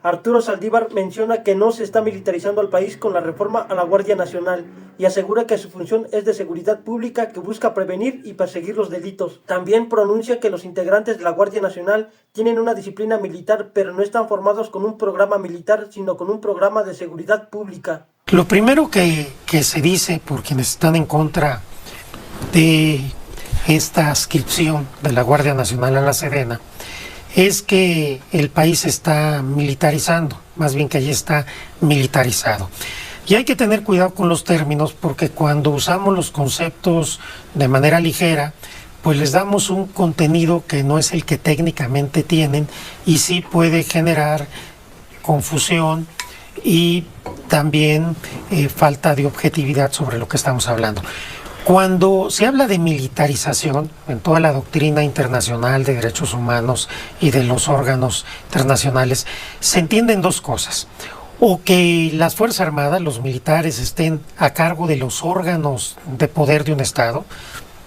Arturo Saldívar menciona que no se está militarizando al país con la reforma a la Guardia Nacional y asegura que su función es de seguridad pública que busca prevenir y perseguir los delitos. También pronuncia que los integrantes de la Guardia Nacional tienen una disciplina militar, pero no están formados con un programa militar, sino con un programa de seguridad pública. Lo primero que se dice por quienes están en contra de esta adscripción de la Guardia Nacional a la Sedena es que el país se está militarizando, más bien que ya está militarizado. Y hay que tener cuidado con los términos porque cuando usamos los conceptos de manera ligera, pues les damos un contenido que no es el que técnicamente tienen y sí puede generar confusión y también falta de objetividad sobre lo que estamos hablando. Cuando se habla de militarización en toda la doctrina internacional de derechos humanos y de los órganos internacionales, se entienden dos cosas. O que las Fuerzas Armadas, los militares, estén a cargo de los órganos de poder de un Estado,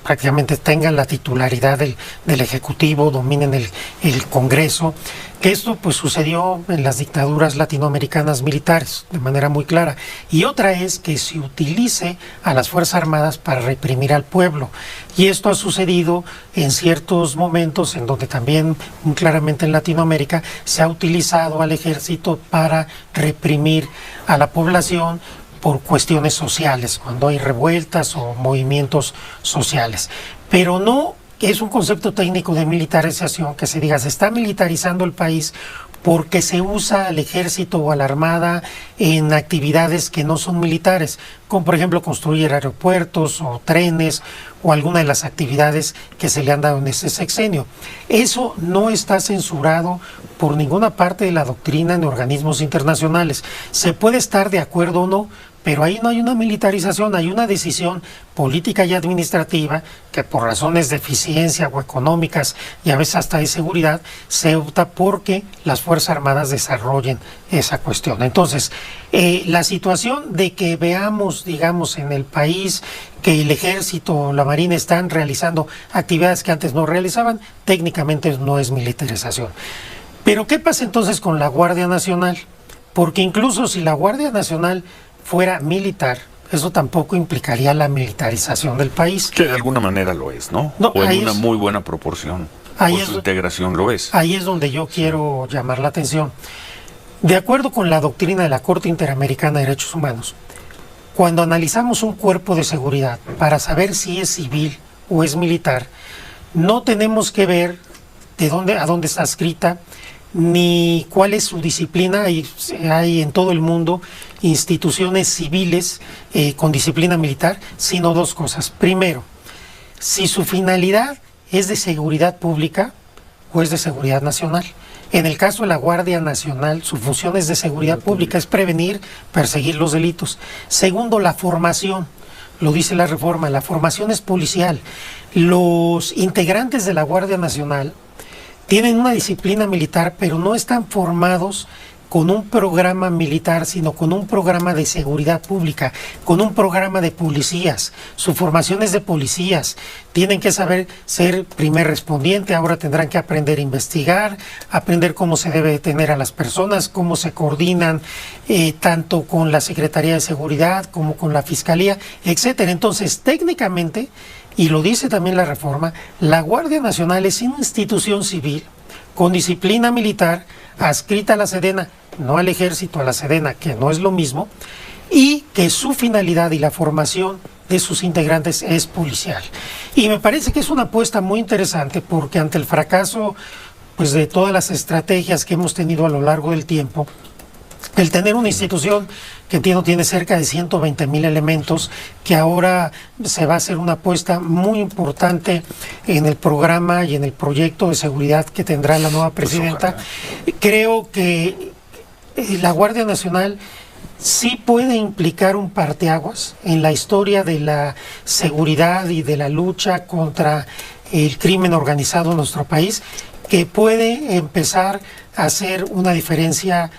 prácticamente tengan la titularidad del Ejecutivo, dominen el Congreso, que esto pues sucedió en las dictaduras latinoamericanas militares de manera muy clara. Y otra es que se utilice a las Fuerzas Armadas para reprimir al pueblo. Y esto ha sucedido en ciertos momentos en donde también muy claramente en Latinoamérica se ha utilizado al ejército para reprimir a la población por cuestiones sociales, cuando hay revueltas o movimientos sociales. Pero no es un concepto técnico de militarización que se diga, se está militarizando el país porque se usa al ejército o a la armada en actividades que no son militares, como por ejemplo construir aeropuertos o trenes o alguna de las actividades que se le han dado en ese sexenio. Eso no está censurado por ninguna parte de la doctrina en organismos internacionales. Se puede estar de acuerdo o no, pero ahí no hay una militarización, hay una decisión política y administrativa que por razones de eficiencia o económicas y a veces hasta de seguridad se opta porque las Fuerzas Armadas desarrollen esa cuestión. Entonces, la situación de que veamos, digamos, en el país que el Ejército o la Marina están realizando actividades que antes no realizaban, técnicamente no es militarización. Pero ¿qué pasa entonces con la Guardia Nacional? Porque incluso si la Guardia Nacional fuera militar, eso tampoco implicaría la militarización del país. Que de alguna manera lo es, ¿no? O en una muy buena proporción. Por su integración lo es. Ahí es donde yo quiero llamar la atención. De acuerdo con la doctrina de la Corte Interamericana de Derechos Humanos, cuando analizamos un cuerpo de seguridad para saber si es civil o es militar, no tenemos que ver a dónde está adscrita, ni cuál es su disciplina. Hay en todo el mundo instituciones civiles con disciplina militar, sino dos cosas. Primero, si su finalidad es de seguridad pública o es de seguridad nacional. En el caso de la Guardia Nacional, su función es de seguridad pública, es prevenir, perseguir los delitos. Segundo, la formación. Lo dice la reforma, la formación es policial. Los integrantes de la Guardia Nacional tienen una disciplina militar, pero no están formados con un programa militar, sino con un programa de seguridad pública, con un programa de policías. Su formación es de policías. Tienen que saber ser primer respondiente, ahora tendrán que aprender a investigar, aprender cómo se debe detener a las personas, cómo se coordinan tanto con la Secretaría de Seguridad como con la Fiscalía, etcétera. Entonces, técnicamente, y lo dice también la reforma, la Guardia Nacional es una institución civil con disciplina militar adscrita a la Sedena, no al Ejército, a la Sedena, que no es lo mismo, y que su finalidad y la formación de sus integrantes es policial. Y me parece que es una apuesta muy interesante porque ante el fracaso pues, de todas las estrategias que hemos tenido a lo largo del tiempo, el tener una institución que entiendo tiene cerca de 120,000 elementos, que ahora se va a hacer una apuesta muy importante en el programa y en el proyecto de seguridad que tendrá la nueva presidenta. Creo que la Guardia Nacional sí puede implicar un parteaguas en la historia de la seguridad y de la lucha contra el crimen organizado en nuestro país, que puede empezar a hacer una diferencia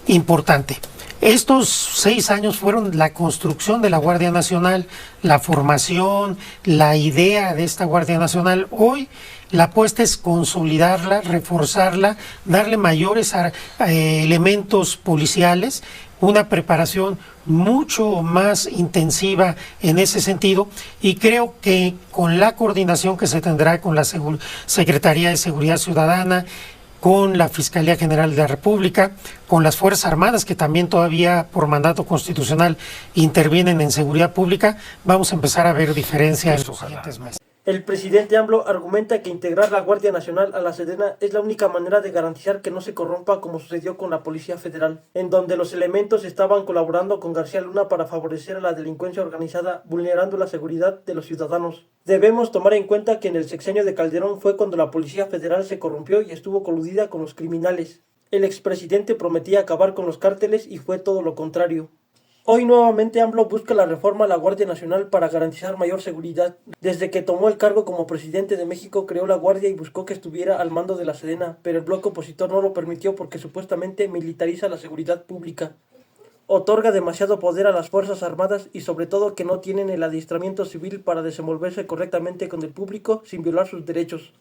importante. Estos 6 años fueron la construcción de la Guardia Nacional, la formación, la idea de esta Guardia Nacional. Hoy La apuesta es consolidarla, reforzarla, darle mayores elementos policiales, una preparación mucho más intensiva en ese sentido, y creo que con la coordinación que se tendrá con la Secretaría de Seguridad Ciudadana, con la Fiscalía General de la República, con las Fuerzas Armadas, que también todavía por mandato constitucional intervienen en seguridad pública, vamos a empezar a ver diferencias en los siguientes meses. El presidente AMLO argumenta que integrar la Guardia Nacional a la Sedena es la única manera de garantizar que no se corrompa como sucedió con la Policía Federal, en donde los elementos estaban colaborando con García Luna para favorecer a la delincuencia organizada, vulnerando la seguridad de los ciudadanos. Debemos tomar en cuenta que en el sexenio de Calderón fue cuando la Policía Federal se corrompió y estuvo coludida con los criminales. El expresidente prometía acabar con los cárteles y fue todo lo contrario. Hoy nuevamente AMLO busca la reforma a la Guardia Nacional para garantizar mayor seguridad. Desde que tomó el cargo como presidente de México creó la Guardia y buscó que estuviera al mando de la Sedena, pero el bloque opositor no lo permitió porque supuestamente militariza la seguridad pública. Otorga demasiado poder a las Fuerzas Armadas y sobre todo que no tienen el adiestramiento civil para desenvolverse correctamente con el público sin violar sus derechos.